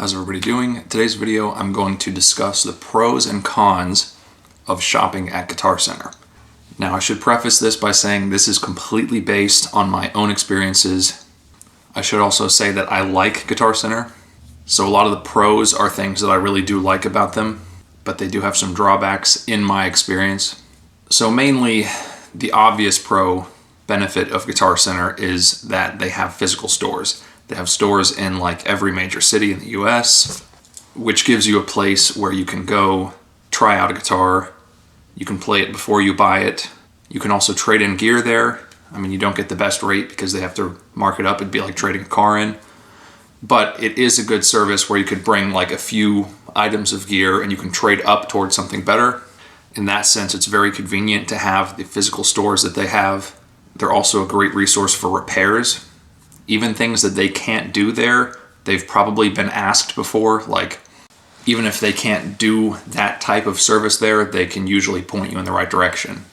how's everybody doing? In today's video, I'm going to discuss the pros and cons of shopping at Guitar Center. Now, I should preface this by saying this is completely based on my own experiences. I should also say that I like Guitar Center, so a lot of the pros are things that I really do like about them, but they do have some drawbacks in my experience. So mainly, the obvious pro benefit of Guitar Center is that they have physical stores. They have stores in like every major city in the US, which gives you a place where you can go try out a guitar. You can play it before you buy it. You can also trade in gear there. I mean, you don't get the best rate because they have to mark it up. It'd be like trading a car in. But it is a good service where you could bring like a few items of gear and you can trade up towards something better. In that sense, it's very convenient to have the physical stores that they have. They're also a great resource for repairs. Even things that they can't do there, they've probably been asked before. Like, even if they can't do that type of service there, they can usually point you in the right direction.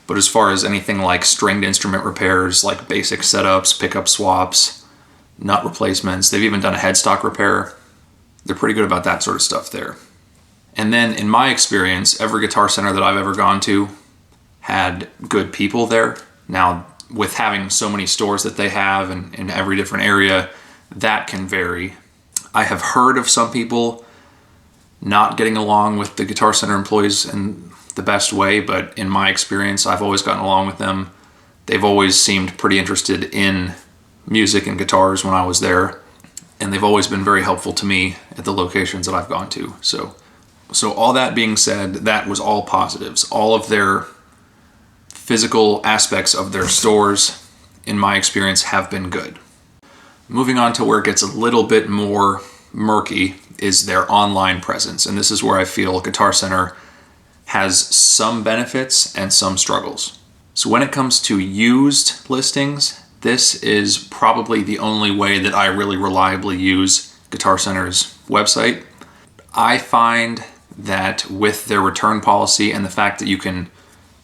But as far as anything like stringed instrument repairs, like basic setups, pickup swaps, nut replacements, they've even done a headstock repair. They're pretty good about that sort of stuff there. And then in my experience, every Guitar Center that I've ever gone to had good people there. Now, with having so many stores that they have in every different area, that can vary. I have heard of some people not getting along with the Guitar Center employees in the best way, but in my experience, I've always gotten along with them. They've always seemed pretty interested in music and guitars when I was there, and they've always been very helpful to me at the locations that I've gone to. So all that being said, that was all positives. All of their physical aspects of their stores, in my experience, have been good. Moving on to where it gets a little bit more murky is their online presence. And this is where I feel Guitar Center has some benefits and some struggles. So when it comes to used listings, this is probably the only way that I really reliably use Guitar Center's website. I find that with their return policy and the fact that you can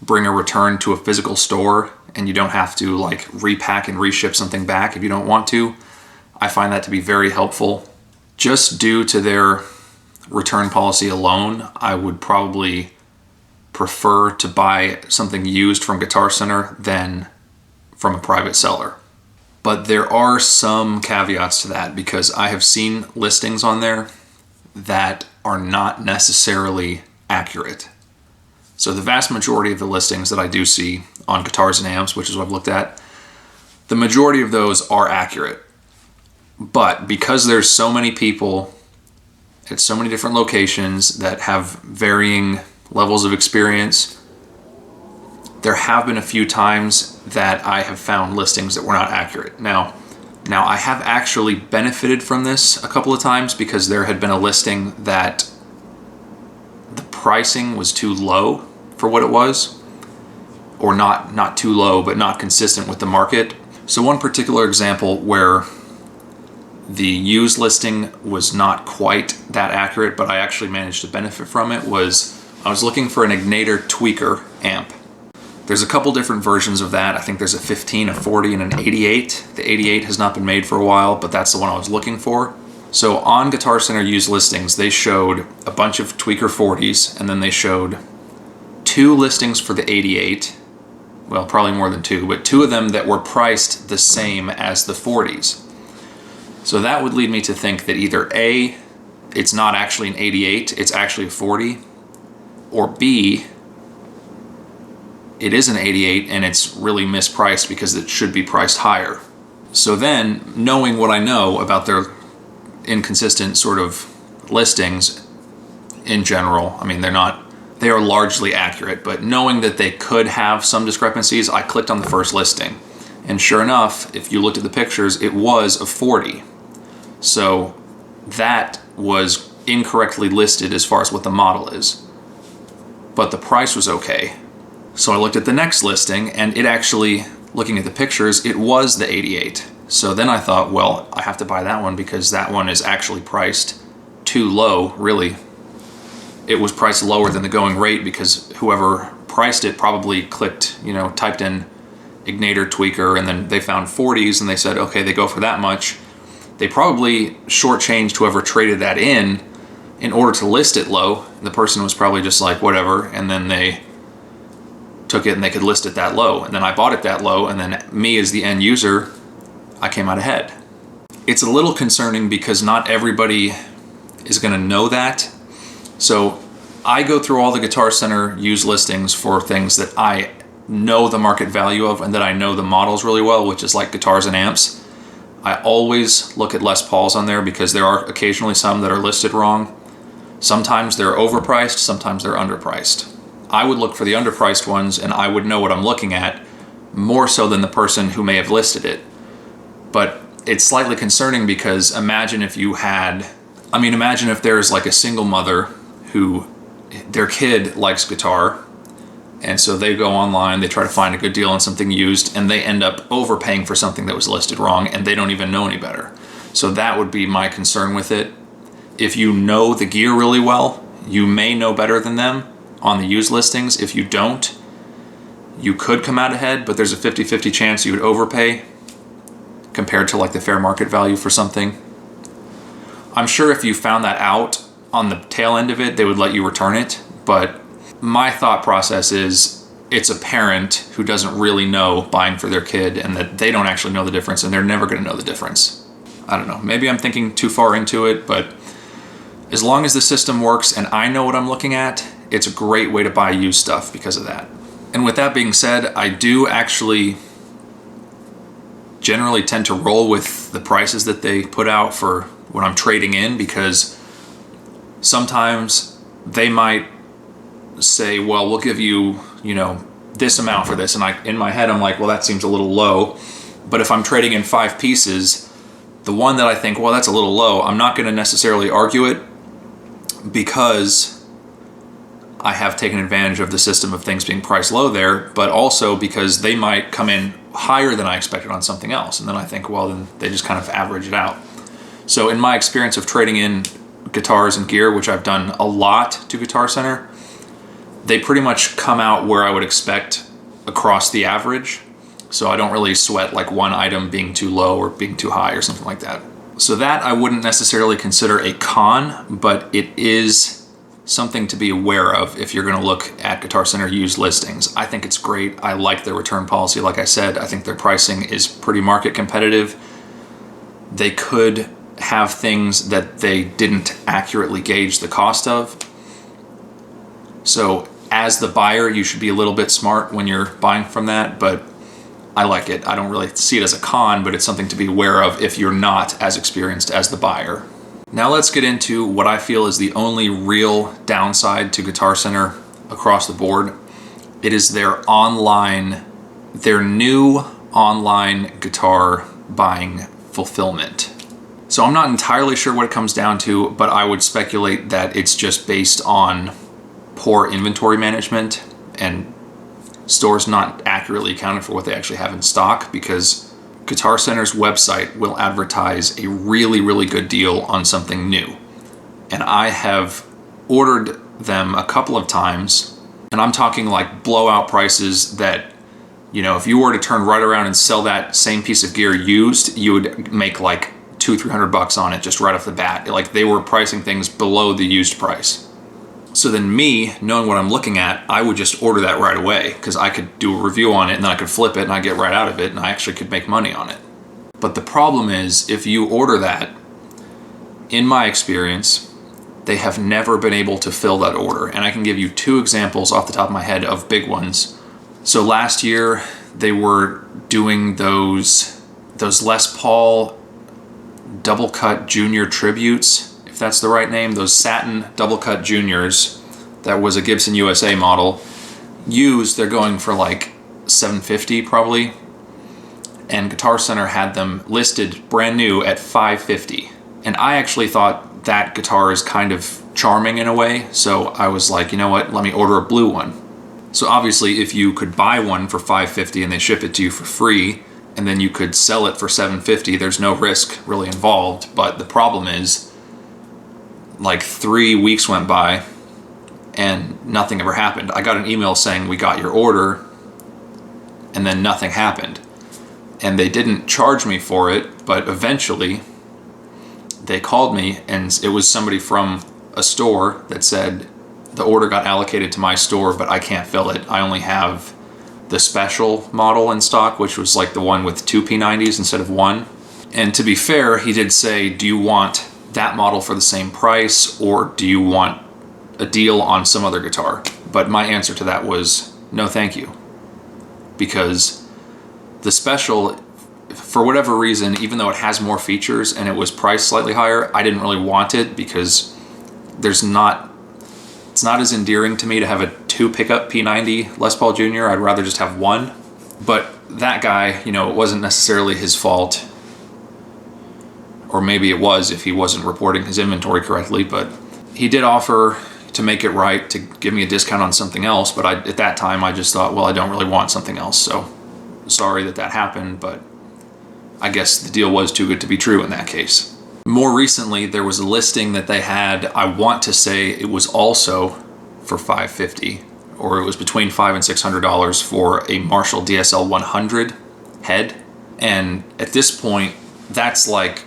bring a return to a physical store and you don't have to like repack and reship something back if you don't want to, I find that to be very helpful. Just due to their return policy alone, I would probably prefer to buy something used from Guitar Center than from a private seller. But there are some caveats to that because I have seen listings on there that are not necessarily accurate. So the vast majority of the listings that I do see on Guitars and Amps, which is what I've looked at, the majority of those are accurate. But because there's so many people at so many different locations that have varying levels of experience, there have been a few times that I have found listings that were not accurate. Now I have actually benefited from this a couple of times because there had been a listing that the pricing was too low for what it was, or not too low, but not consistent with the market. So one particular example where the used listing was not quite that accurate, but I actually managed to benefit from it, was I was looking for an Ignator Tweaker amp. There's a couple different versions of that. I think there's a 15, a 40, and an 88. The 88 has not been made for a while, but that's the one I was looking for. So on Guitar Center used listings, they showed a bunch of Tweaker 40s, and then they showed 2 listings for the 88. Well, probably more than 2, but 2 of them that were priced the same as the 40s. So that would lead me to think that either A, it's not actually an 88, it's actually a 40, or B, it is an 88 and it's really mispriced because it should be priced higher. So then, knowing what I know about their inconsistent sort of listings in general, I mean, they are largely accurate, but knowing that they could have some discrepancies, I clicked on the first listing. And sure enough, if you looked at the pictures, it was a 40. So that was incorrectly listed as far as what the model is. But the price was okay. So I looked at the next listing, and it actually, looking at the pictures, it was the 88. So then I thought, well, I have to buy that one because that one is actually priced too low, really. It was priced lower than the going rate because whoever priced it probably clicked, typed in Ignator Tweaker, and then they found 40s and they said, okay, they go for that much. they probably shortchanged whoever traded that in order to list it low. The person was probably just like, whatever, and then they took it and they could list it that low. And then I bought it that low, and then me as the end user, I came out ahead. It's a little concerning because not everybody is going to know that. So I go through all the Guitar Center used listings for things that I know the market value of and that I know the models really well, which is like guitars and amps. I always look at Les Pauls on there because there are occasionally some that are listed wrong. Sometimes they're overpriced, sometimes they're underpriced. I would look for the underpriced ones and I would know what I'm looking at more so than the person who may have listed it. But it's slightly concerning because imagine if there's like a single mother who their kid likes guitar, and so they go online, they try to find a good deal on something used, and they end up overpaying for something that was listed wrong, and they don't even know any better. So that would be my concern with it. If you know the gear really well, you may know better than them on the used listings. If you don't, you could come out ahead, but there's a 50-50 chance you would overpay compared to like the fair market value for something. I'm sure if you found that out on the tail end of it, they would let you return it. But my thought process is it's a parent who doesn't really know buying for their kid and that they don't actually know the difference and they're never going to know the difference. I don't know. Maybe I'm thinking too far into it, but as long as the system works and I know what I'm looking at, it's a great way to buy used stuff because of that. And with that being said, I do actually generally tend to roll with the prices that they put out for when I'm trading in, because sometimes they might say, well, we'll give you, this amount for this. And in my head, I'm like, well, that seems a little low. But if I'm trading in 5 pieces, the one that I think, well, that's a little low, I'm not going to necessarily argue it because I have taken advantage of the system of things being priced low there, but also because they might come in higher than I expected on something else. And then I think, well, then they just kind of average it out. So in my experience of trading in guitars and gear, which I've done a lot to Guitar Center, they pretty much come out where I would expect across the average. So I don't really sweat like one item being too low or being too high or something like that. So that I wouldn't necessarily consider a con, but it is something to be aware of if you're going to look at Guitar Center used listings. I think it's great. I like their return policy. Like I said, I think their pricing is pretty market competitive. They could have things that they didn't accurately gauge the cost of. So as the buyer, you should be a little bit smart when you're buying from that, but I like it. I don't really see it as a con, but it's something to be aware of if you're not as experienced as the buyer. Now let's get into what I feel is the only real downside to Guitar Center across the board. It is their new online guitar buying fulfillment. So I'm not entirely sure what it comes down to, but I would speculate that it's just based on poor inventory management and stores not accurately accounted for what they actually have in stock, because Guitar Center's website will advertise a really, really good deal on something new. And I have ordered them a couple of times, and I'm talking like blowout prices that, if you were to turn right around and sell that same piece of gear used, you would make like $200-300 on it just right off the bat. Like they were pricing things below the used price. So then me, knowing what I'm looking at, I would just order that right away because I could do a review on it and then I could flip it and I get right out of it and I actually could make money on it. But the problem is, if you order that, in my experience, they have never been able to fill that order. And I can give you 2 examples off the top of my head of big ones. So last year, they were doing those Les Paul double cut junior tributes, if that's the right name, those satin double cut juniors. That was a Gibson USA model. Used, they're going for like $750 probably. And Guitar Center had them listed brand new at $550. And I actually thought that guitar is kind of charming in a way. So I was like, you know what, let me order a blue one. So obviously if you could buy one for $550 and they ship it to you for free, and then you could sell it for $750, there's no risk really involved. But the problem is, like 3 weeks went by and nothing ever happened. I got an email saying we got your order, and then nothing happened. And they didn't charge me for it, but eventually they called me, and it was somebody from a store that said the order got allocated to my store, but I can't fill it. I only have the special model in stock, which was like the one with 2 P90s instead of 1. And to be fair, he did say, do you want that model for the same price, or do you want a deal on some other guitar? But my answer to that was no thank you, because the special, for whatever reason, even though it has more features and it was priced slightly higher, I didn't really want it because it's not as endearing to me to have a 2 pickup P90 Les Paul Jr. I'd rather just have 1. But that guy, it wasn't necessarily his fault, or maybe it was if he wasn't reporting his inventory correctly, but he did offer to make it right, to give me a discount on something else, but at that time I just thought, well, I don't really want something else, so sorry that happened, but I guess the deal was too good to be true in that case. More recently, there was a listing that they had, I want to say it was also for $550, or it was between $500 and $600 for a Marshall DSL 100 head, and at this point, that's like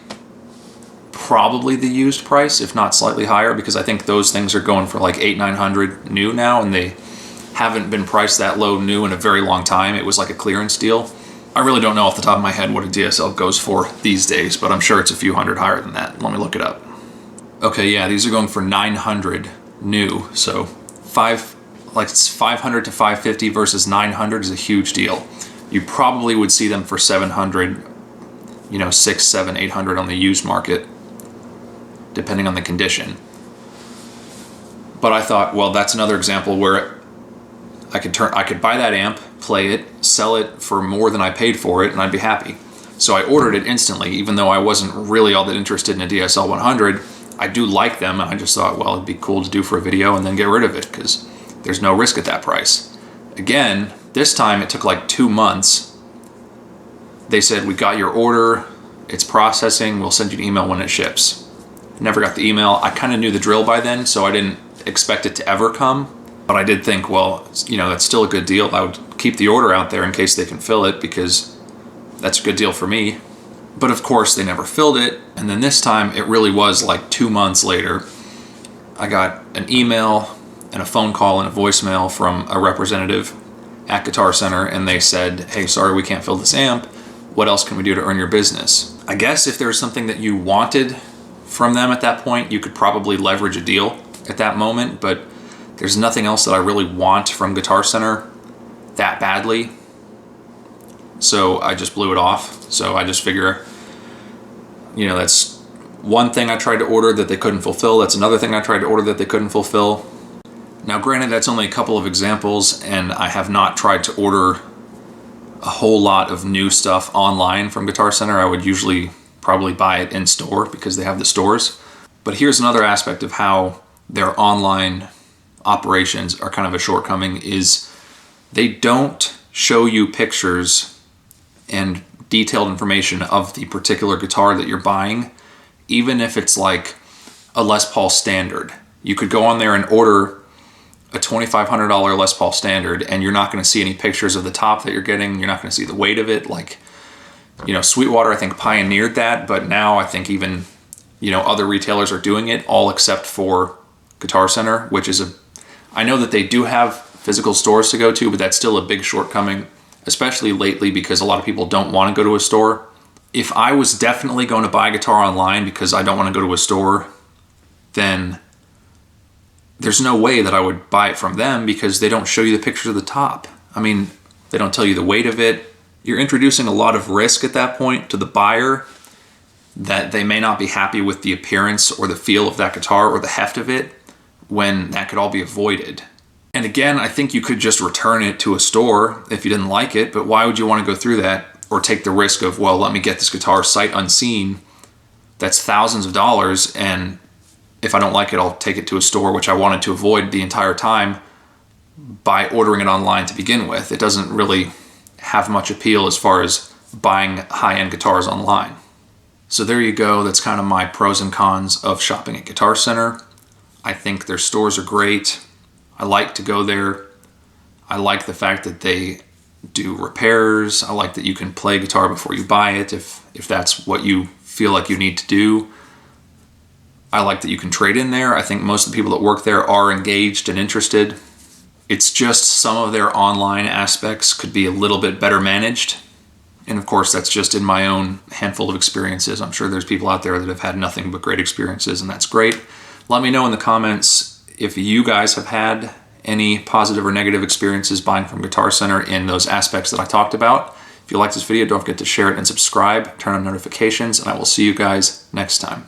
probably the used price, if not slightly higher, because I think those things are going for like $800-900 new now, and they haven't been priced that low new in a very long time. It was like a clearance deal. I really don't know off the top of my head what a DSL goes for these days, but I'm sure it's a few hundred higher than that. Let me look it up. Okay, yeah, these are going for $900 new, so it's $500 to $550 versus $900 is a huge deal. You probably would see them for $700, $600, $700, $800 on the used market, depending on the condition. But I thought, well, that's another example where I could buy that amp, play it, sell it for more than I paid for it, and I'd be happy. So I ordered it instantly, even though I wasn't really all that interested in a DSL 100. I do like them, and I just thought, well, it'd be cool to do for a video and then get rid of it, because there's no risk at that price. Again, this time it took like 2 months. They said, we got your order, it's processing, we'll send you an email when it ships. Never got the email. I kind of knew the drill by then, so I didn't expect it to ever come. But I did think, well, that's still a good deal. I would keep the order out there in case they can fill it, because that's a good deal for me. But of course, they never filled it. And then this time, it really was like 2 months later. I got an email and a phone call and a voicemail from a representative at Guitar Center, and they said, hey, sorry, we can't fill this amp. What else can we do to earn your business? I guess if there's something that you wanted from them at that point, you could probably leverage a deal at that moment, but there's nothing else that I really want from Guitar Center that badly, so I just blew it off. So I just figure, that's one thing I tried to order that they couldn't fulfill, that's another thing I tried to order that they couldn't fulfill. Now granted, that's only a couple of examples, and I have not tried to order a whole lot of new stuff online from Guitar Center. I would usually probably buy it in store because they have the stores. But here's another aspect of how their online operations are kind of a shortcoming, is they don't show you pictures and detailed information of the particular guitar that you're buying, even if it's like a Les Paul Standard. You could go on there and order a $2,500 Les Paul Standard, and you're not going to see any pictures of the top that you're getting. You're not going to see the weight of it. Like, Sweetwater, I think, pioneered that, but now I think even, other retailers are doing it, all except for Guitar Center, which is I know that they do have physical stores to go to, but that's still a big shortcoming, especially lately, because a lot of people don't want to go to a store. If I was definitely going to buy a guitar online because I don't want to go to a store, then there's no way that I would buy it from them, because they don't show you the pictures of the top. I mean, they don't tell you the weight of it. You're introducing a lot of risk at that point to the buyer, that they may not be happy with the appearance or the feel of that guitar or the heft of it, when that could all be avoided. And again, I think you could just return it to a store if you didn't like it, but why would you want to go through that or take the risk of, well, let me get this guitar sight unseen, that's thousands of dollars, and if I don't like it, I'll take it to a store, which I wanted to avoid the entire time by ordering it online to begin with. It doesn't really have much appeal as far as buying high-end guitars online. So there you go. That's kind of my pros and cons of shopping at Guitar Center. I think their stores are great. I like to go there. I like the fact that they do repairs. I like that you can play guitar before you buy it if that's what you feel like you need to do. I like that you can trade in there. I think most of the people that work there are engaged and interested. It's just some of their online aspects could be a little bit better managed. And of course, that's just in my own handful of experiences. I'm sure there's people out there that have had nothing but great experiences, and that's great. Let me know in the comments if you guys have had any positive or negative experiences buying from Guitar Center in those aspects that I talked about. If you like this video, don't forget to share it and subscribe, turn on notifications, and I will see you guys next time.